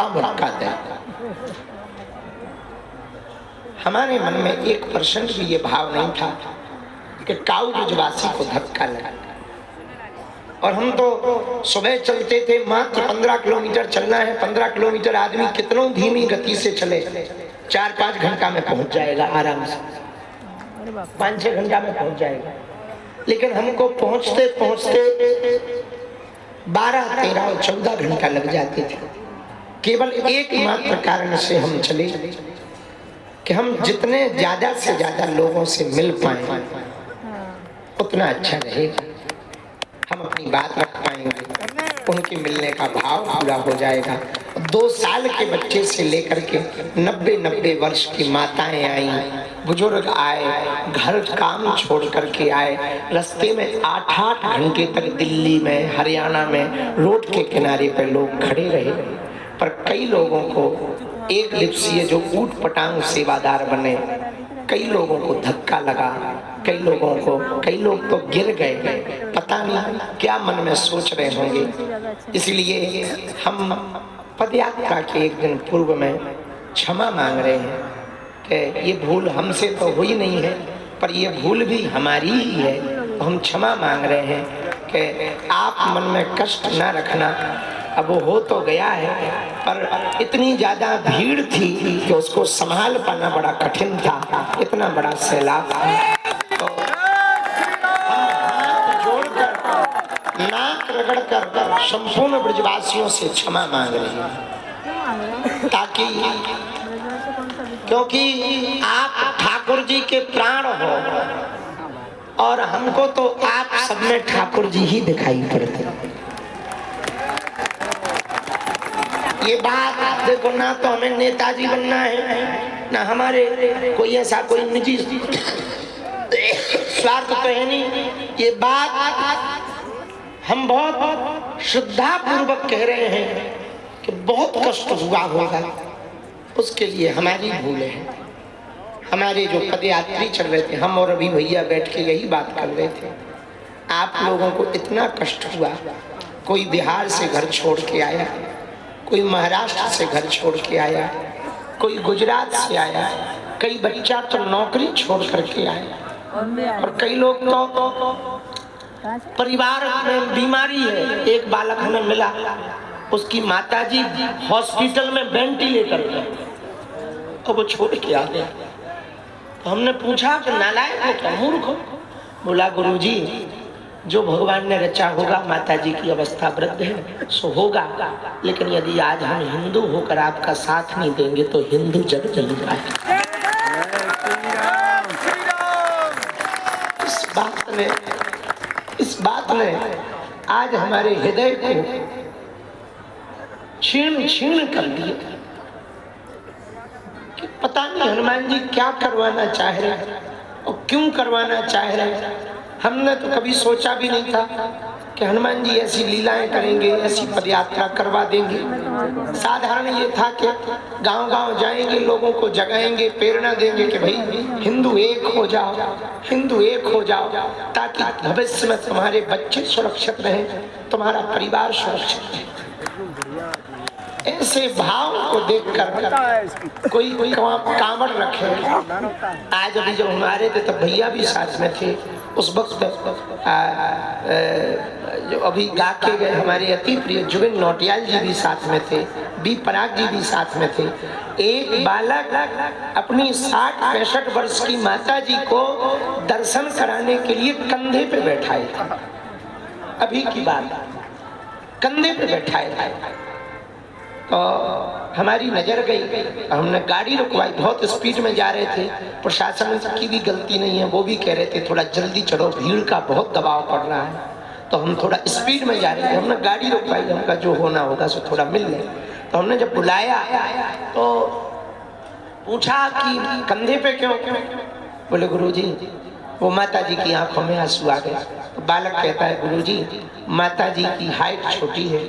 बड़ा मौका दे। हमारे मन में 1% भी ये भाव नहीं था कि काऊ ब्रजवासी को धक्का लगा। और हम तो सुबह चलते थे, मात्र 15 किलोमीटर चलना है। 15 किलोमीटर आदमी कितनों धीमी गति से चले, 4-5 घंटा में पहुंच जाएगा आराम से, 5-6 घंटा में पहुंच जाएगा। लेकिन हमको पहुंचते पहुंचते 12, 13 और 14 घंटा लग जाते थे। केवल एकमात्र कारण से हम चले कि हम जितने ज्यादा से ज्यादा लोगों से मिल पाए उतना अच्छा रहेगा, हम अपनी बात रख पाएंगे, उनके मिलने का भाव पूरा हो जाएगा। 2 साल के बच्चे से लेकर के 90 वर्ष की माताएं आई, बुजुर्ग आए, घर काम छोड़ करके आए। रास्ते में 8-8 घंटे तक दिल्ली में, हरियाणा में रोड के किनारे पर लोग खड़े रहे। पर कई लोगों को एक दिवसीय जो ऊट पटांग सेवादार बने, कई लोगों को धक्का लगा, कई लोग तो गिर गए। पता नहीं क्या मन में सोच रहे होंगे। इसलिए हम पदयात्रा के एक दिन पूर्व में क्षमा मांग रहे हैं कि ये भूल हमसे तो हुई नहीं है, पर ये भूल भी हमारी ही है। हम क्षमा मांग रहे हैं कि आप मन में कष्ट ना रखना। अब वो हो तो गया है, पर इतनी ज्यादा भीड़ थी कि उसको संभाल पाना बड़ा कठिन था, इतना बड़ा सैलाब था। तो हम हाथ जोड़कर, नाक रगड़कर संपूर्ण ब्रजवासियों से क्षमा मांग रहे हैं, ताकि क्योंकि आप ठाकुर जी के प्राण हो और हमको तो आप सब में ठाकुर जी ही दिखाई पड़ते। ये बात देखो, ना तो हमें नेताजी बनना है, ना हमारे कोई ऐसा कोई निजी स्वार्थ तो है नहीं। ये बात हम बहुत श्रद्धा पूर्वक कह रहे हैं कि बहुत कष्ट हुआ होगा, उसके लिए हमारी भूल है। हमारे जो पदयात्री चल रहे थे, हम और अभी भैया बैठ के यही बात कर रहे थे, आप लोगों को इतना कष्ट हुआ। कोई बिहार से घर छोड़ के आया, कोई महाराष्ट्र से घर छोड़ के आया, कोई गुजरात से आया, कई बच्चा तो नौकरी छोड़ करके आया, और कई लोग तो परिवार में बीमारी है। एक बालक हमें मिला, उसकी माताजी हॉस्पिटल में वेंटिलेटर पे, और वो छोड़ के आ गया। तो हमने पूछा कि नालायक हो क्या, मूर्ख हो? बोला गुरुजी, जो भगवान ने रचा होगा, माताजी की अवस्था वृद्ध है सो होगा, लेकिन यदि आज हम हिंदू होकर आपका साथ नहीं देंगे तो हिंदू जग जल जाएगा। इस बात ने आज हमारे हृदय को छीण कर दिया कि पता नहीं हनुमान जी क्या करवाना चाह रहे और क्यों करवाना चाह रहे। हमने तो कभी सोचा भी नहीं था कि हनुमान जी ऐसी लीलाएं करेंगे, ऐसी पदयात्रा करवा देंगे। साधारण ये था कि गांव-गांव जाएंगे, लोगों को जगाएंगे, प्रेरणा देंगे कि भाई हिंदू एक हो जाओ, हिंदू एक हो जाओ, ताकि भविष्य में तुम्हारे बच्चे सुरक्षित रहें, तुम्हारा परिवार सुरक्षित रहे। ऐसे भाव को देखकर कोई कांवड़ रखे। आज अभी जब हमारे थे तब भैया भी साथ में थे। उस वक्त जो अभी गा के गए हमारे अति प्रिय जुबिन नौटियाल जी भी साथ में थे, बी पराग जी भी साथ में थे। एक बालक अपनी 60-65 वर्ष की माता जी को दर्शन कराने के लिए कंधे पे बैठाए था। अभी की बात, कंधे पे बैठाए था। तो हमारी नजर गई, हमने गाड़ी रुकवाई। बहुत स्पीड में जा रहे थे, प्रशासन की भी गलती नहीं है, वो भी कह रहे थे थोड़ा जल्दी चलो, भीड़ का बहुत दबाव पड़ रहा है। तो हम थोड़ा स्पीड में जा रहे थे, हमने गाड़ी रुकवाई, हमका जो होना होगा सो थोड़ा मिल ले। तो हमने जब बुलाया तो पूछा कि कंधे पे क्यों? बोले गुरुजी, वो माता जी की आंखों में आंसू आ गए। तो बालक कहता है गुरुजी, माता जी की हाइट छोटी है,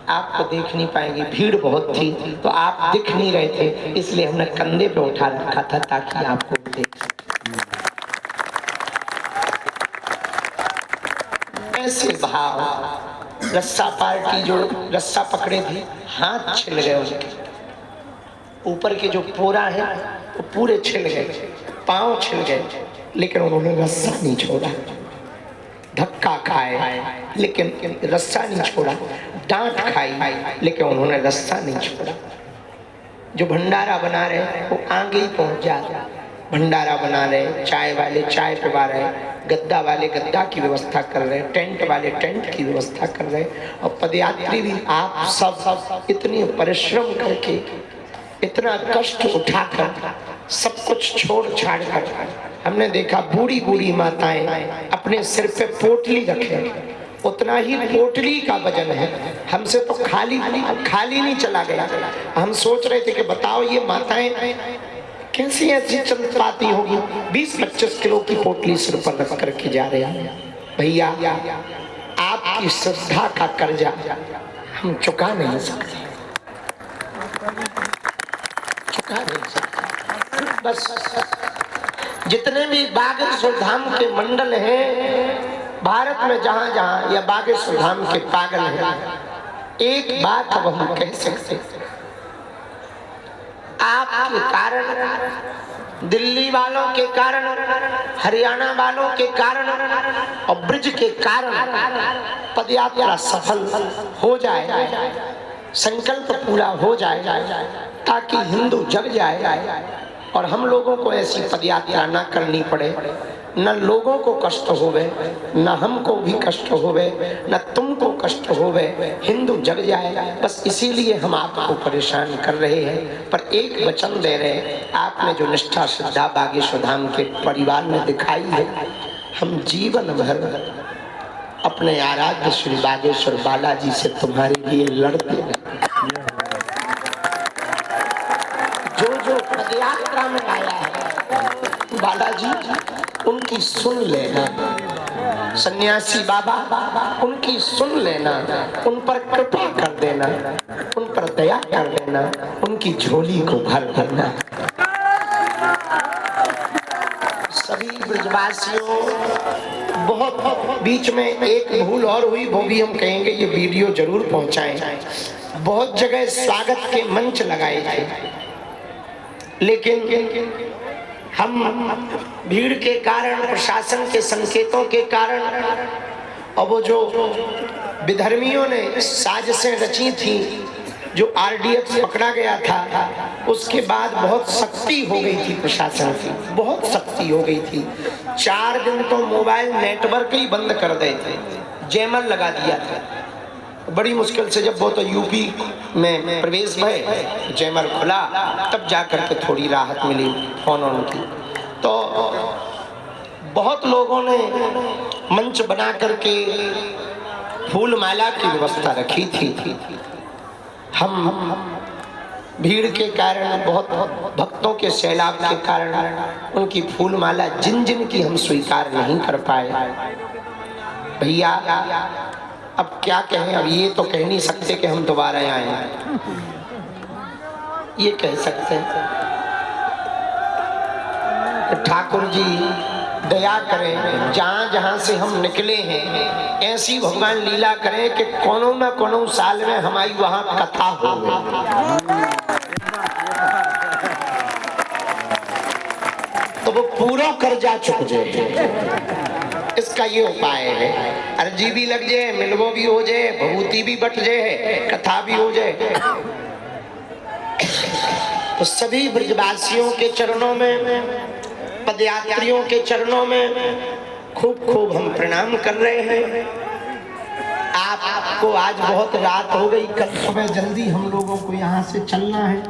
आपको देख नहीं पाएंगे, भीड़ बहुत थी तो आप दिख नहीं रहे थे, इसलिए हमने कंधे पे उठा रखा था ताकि आपको देख सके। ऐसे भाव। रस्सा पार्टी जो रस्सा पकड़े थे, हाथ छिल गए उनके, ऊपर के जो पोरा है वो पूरे छिल गए, पांव छिल गए, लेकिन उन्होंने रस्सा नहीं छोड़ा। धक्का खाए लेकिन रस्सा नहीं छोड़ा, डांट खाई लेकिन उन्होंने रस्सा नहीं छोड़ा। जो भंडारा बना रहे वो आगे ही पहुंच जाता। भंडारा बना रहे, चाय वाले चाय पिला रहे, गद्दा वाले गद्दा की व्यवस्था कर रहे, टेंट वाले टेंट की व्यवस्था कर रहे, और पदयात्री भी आप सब इतनी परिश्रम करके, इतना कष्ट उठाकर, सब कुछ छोड़ छाड़ कर, हमने देखा बूढ़ी बूढ़ी माताएं अपने सिर पे पोटली रखे, उतना ही पोटली का वजन है। हमसे तो खाली नहीं चला गया। हम सोच रहे थे कि बताओ ये माताएं कैसी ऐसी चल पाती होगी, 20-25 किलो की पोटली सिर पर रख करके जा रहे हैं। भैया आपकी श्रद्धा का कर्जा हम चुका नहीं सकते, चुका नहीं सकते। बस जितने भी बागेश्वर धाम के मंडल हैं भारत में, जहां जहां या बागेश्वर धाम के पागल हैं, एक बात अब हम कह सकते, आपके कारण, दिल्ली वालों के कारण, हरियाणा वालों के कारण और ब्रिज के कारण पदयात्रा सफल हो जाए, संकल्प पूरा हो जाए, ताकि हिंदू जग जाए और हम लोगों को ऐसी पदयात्रा ना करनी पड़े, न लोगों को कष्ट होवे, न हमको भी कष्ट होवे, न तुमको कष्ट होवे, हिंदू जग जाए। बस इसीलिए हम आपको परेशान कर रहे हैं, पर एक वचन दे रहे हैं, आपने जो निष्ठा श्रद्धा बागेश्वर धाम के परिवार में दिखाई है, हम जीवन भर अपने आराध्य श्री बागेश्वर बालाजी से तुम्हारे लिए लड़ते रहेंगे। जो पदयात्रा में आया है बालाजी उनकी सुन लेना, सन्यासी बाबा उनकी सुन लेना, उन पर कृपा कर देना, उन पर दया कर देना, उनकी झोली को भर देना। सभी ब्रजवासियों, बहुत बीच में एक भूल और हुई, वो भी हम कहेंगे, ये वीडियो जरूर पहुंचाएं। बहुत जगह स्वागत के मंच लगाए थे, लेकिन हम भीड़ के कारण, प्रशासन के संकेतों के कारण, और वो जो विधर्मियों ने साजिशें रची थी, जो आरडीएक्स पकड़ा गया था, उसके बाद बहुत सख्ती हो गई थी प्रशासन की, बहुत सख्ती हो गई थी। 4 दिन तो मोबाइल नेटवर्क ही बंद कर दिए थे, जैमर लगा दिया था। बड़ी मुश्किल से जब वो तो यूपी में प्रवेश भय, जैमर खुला, तब जाकर के थोड़ी राहत मिली फोन की। तो बहुत लोगों ने मंच बना करके फूल माला की व्यवस्था रखी थी। हम भीड़ के कारण, बहुत भक्तों के सैलाब के कारण उनकी फूल माला जिन जिन की हम स्वीकार नहीं कर पाए। भैया अब क्या कहें, अब ये तो कह नहीं सकते कि हम दोबारा आए, ये कह सकते हैं ठाकुर जी दया करें, जहां जहां से हम निकले हैं ऐसी भगवान लीला करें कि कोनो न कोनो साल में हमारी वहां कथा हो, तो वो पूरा कर्जा चुक जाए। इसका ये उपाय है, अर्जी भी लग जाए, मिलवो भी हो जाए, भभूति भी बट जाए, कथा भी हो जाए। तो सभी ब्रजवासियों के चरणों में, पदयात्रियों के चरणों में खूब खूब हम प्रणाम कर रहे हैं। आपको आज बहुत रात हो गई, कल सुबह जल्दी हम लोगों को यहाँ से चलना है।